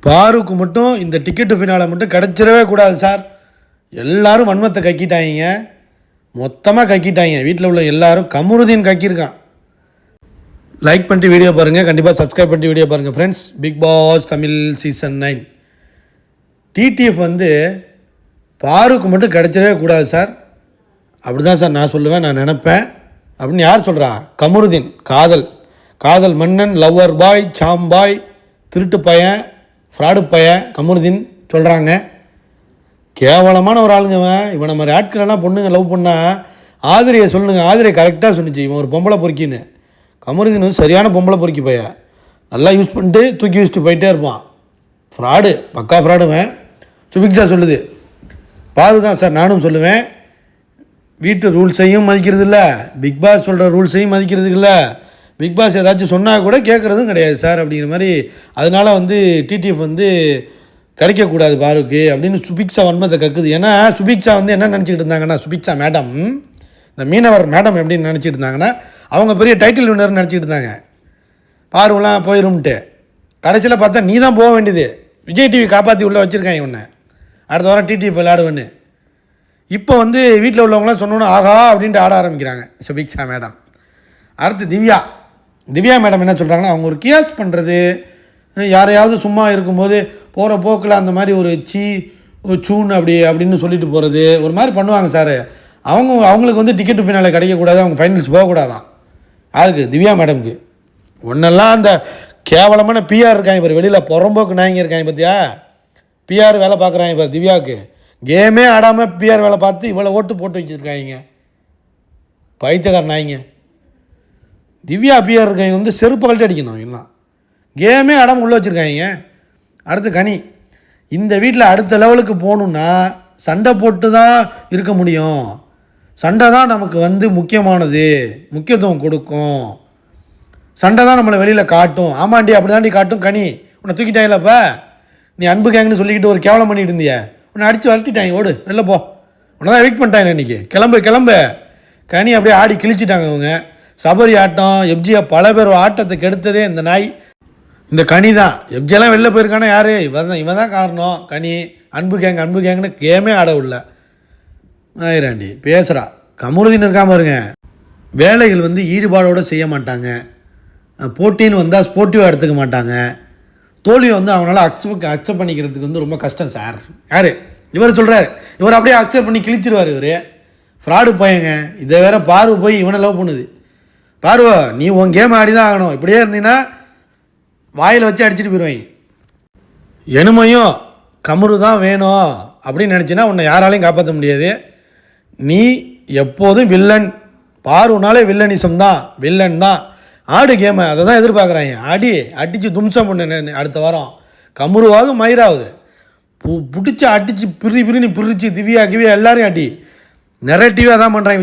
பாருக்கு மட்டும் இந்த டிக்கெட்டு ஃபினாலை மட்டும் கிடச்சிடவே கூடாது சார். எல்லோரும் வன்மத்தை கக்கிட்டாங்க, மொத்தமாக கக்கிட்டாங்க. வீட்டில் உள்ள எல்லோரும் கமருதீன் கக்கியிருக்கான். லைக் பண்ணிட்டு வீடியோ பாருங்கள், கண்டிப்பாக சப்ஸ்கிரைப் பண்ணிட்டு வீடியோ பாருங்கள் friends. Bigg Boss Tamil season 9 TTF வந்து பாருக்கு மட்டும் கிடச்சிடவே கூடாது சார். அப்படி தான் சார் நான் சொல்லுவேன், நான் நினப்பேன். அப்படின்னு யார் சொல்கிறா? கமருதீன். காதல் மன்னன், லவ்வர் பாய், சாம் பாய், திருட்டு பையன், ஃப்ராடு பையன் கமருதீன் சொல்கிறாங்க. கேவலமான ஒரு ஆளுங்க இவன். மாதிரி ஆட்களெல்லாம் பொண்ணுங்க லவ் பண்ணால் ஆதிரியை சொல்லுங்க. ஆதிரியை கரெக்டாக சொன்னிச்சு, இவன் ஒரு பொம்பளை பொறுக்கின்னு. கமருதீன் வந்து சரியான பொம்பளை பொறுக்கி பையன். நல்லா யூஸ் பண்ணிட்டு தூக்கி வச்சுட்டு போயிட்டே இருப்பான். ஃப்ராடு, பக்கா ஃப்ராடுவேன். சுபிக்ஷா சொல்லுது, பாரு தான் சார் நானும் சொல்லுவேன். வீட்டு ரூல்ஸையும் மதிக்கிறது இல்லை, பிக் பாஸ் சொல்கிற ரூல்ஸையும் மதிக்கிறது இல்லை. பிக் பாஸ் ஏதாச்சும் சொன்னால் கூட கேட்குறதும் கிடையாது சார் அப்படிங்கிற மாதிரி. அதனால் வந்து டிடிஎஃப் வந்து கிடைக்கக்கூடாது பாருக்கு அப்படின்னு சுபிக்ஷா வன்மத்தை கக்குது. ஏன்னா சுபிக்ஷா வந்து என்ன நினச்சிக்கிட்டு இருந்தாங்கன்னா, சுபிக்ஷா மேடம், இந்த மீனவர் மேடம் எப்படின்னு நினச்சிட்டு இருந்தாங்கன்னா, அவங்க பெரிய டைட்டில் வின்னர்னு நினச்சிக்கிட்டு இருந்தாங்க. பார்வெலாம் போயிரும்ட்டு. கடைசியில் பார்த்தா நீ தான் போக வேண்டியது. விஜய் டிவி காப்பாற்றி உள்ளே வச்சுருக்காங்க உன்னை, அடுத்த வாரம் டிடிஎஃப் விளையாடுவேன்னு. இப்போ வந்து வீட்டில் உள்ளவங்களாம் சொன்னோன்னு ஆகா அப்படின்ட்டு ஆட ஆரம்பிக்கிறாங்க சுபிக்ஷா மேடம். அடுத்து திவ்யா மேடம் என்ன சொல்கிறாங்கன்னா, அவங்க ஒரு கியாஸ் பண்ணுறது, யாரையாவது சும்மா இருக்கும்போது போகிற போக்கில் அந்த மாதிரி ஒரு சூன் அப்படின்னு சொல்லிட்டு போகிறது ஒரு மாதிரி பண்ணுவாங்க சார். அவங்களுக்கு வந்து டிக்கெட்டு ஃபினாலே கிடைக்கக்கூடாது, அவங்க ஃபைனல்ஸ் போகக்கூடாதான். யாருக்கு? திவ்யா மேடம்க்கு. ஒன்றெல்லாம் அந்த கேவலமான பிஆர் இருக்காங்க பாரு, வெளியில் புறம்போக்கு நாயங்க இருக்காங்க பார்த்தியா, பிஆர் வேலை பார்க்குறாங்க பாரு. திவ்யாவுக்கு கேமே ஆடாமல் பிஆர் வேலை பார்த்து இவ்வளோ ஓட்டு போட்டு வச்சுருக்காங்க, பைத்தியக்கார நாய்ங்க. திவ்யா பிஆர் இருக்காங்க வந்து செருப்பு கழட்டி அடிக்கணும். எல்லாம் கேமே ஆடாமல் உள்ளே வச்சுருக்காங்க. அடுத்து கனி, இந்த வீட்டில் அடுத்த லெவலுக்கு போகணுன்னா சண்டை போட்டு தான் இருக்க முடியும். சண்டை தான் நமக்கு வந்து முக்கியமானது, முக்கியத்துவம் கொடுக்கும். சண்டை தான் நம்மளை வெளியில் காட்டும். ஆமாண்டி அப்படி தாண்டி காட்டும். கனி, உன்னை தூக்கிட்டாங்களப்போ நீ அன்பு கேங்கன்னு சொல்லிக்கிட்டு ஒரு கேவலம் பண்ணிட்டு இருந்திய, உன்னை அடித்து வளர்த்திட்டாங்க. ஓடு வெளில போ, உன்னை தான் வெயிட் பண்ணிட்டாங்க இன்றைக்கி. கிளம்பு. கனி அப்படியே ஆடி கிழிச்சிட்டாங்க அவங்க. சபரி ஆட்டம், எப்ஜியை பல பேர் ஆட்டத்தை கெடுத்ததே இந்த நாய், இந்த கனி தான். எப்ஜியெல்லாம் வெளில போயிருக்கானா யார்? இவன் தான் காரணம். கனி அன்பு கேங்குன்னு கேமே ஆட உள்ள ஆயிராண்டி பேசுகிறா. கமருதீன் இருக்காமல் இருங்க. வேலைகள் வந்து ஈடுபாடோடு செய்ய மாட்டாங்க. போட்டின்னு வந்தால் ஸ்போர்ட்டிவாக எடுத்துக்க மாட்டாங்க. தோல்வியை வந்து அவனால் அக்செப்ட் பண்ணிக்கிறதுக்கு வந்து ரொம்ப கஷ்டம் சார். யார் இவர் சொல்கிறார்? இவர் அப்படியே அக்செப்ட் பண்ணி கிழிச்சிருவார். இவர் ஃப்ராடு பையங்க. இதை வேற பார்வை போய் இவனை லவ் பண்ணுது. பார்வை, நீ உன் கேம் ஆடி தான் ஆகணும். இப்படியே இருந்தீங்கன்னா வாயில் வச்சு அடிச்சுட்டு போயிடுவாங்க. எனுமையும் கமரு தான் வேணும் அப்படின்னு நினச்சின்னா உன்னை யாராலையும் காப்பாற்ற முடியாது. நீ எப்போதும் வில்லன். பார்வனாலே வில்லனிசம் தான், வில்லன் தான். ஆடு கேமை, அதை தான் எதிர்பார்க்குறாங்க. அடித்து தும்சம் பண்ணு அடுத்த வாரம். கமருவாவது மயிராகுது பிடிச்சி அடித்து பிரின்னு பிரித்து திவ்யா எல்லாரையும் அடி. நெரட்டிவாக தான் பண்ணுறாங்க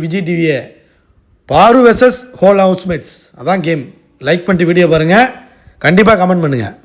விஜய் டிவியை. பாரு வெர்சஸ் ஹோல் ஹவுஸ்மேட்ஸ், அதான் கேம். லைக் பண்ணிட்டு வீடியோ பாருங்கள், கண்டிப்பாக கமெண்ட் பண்ணுங்கள்.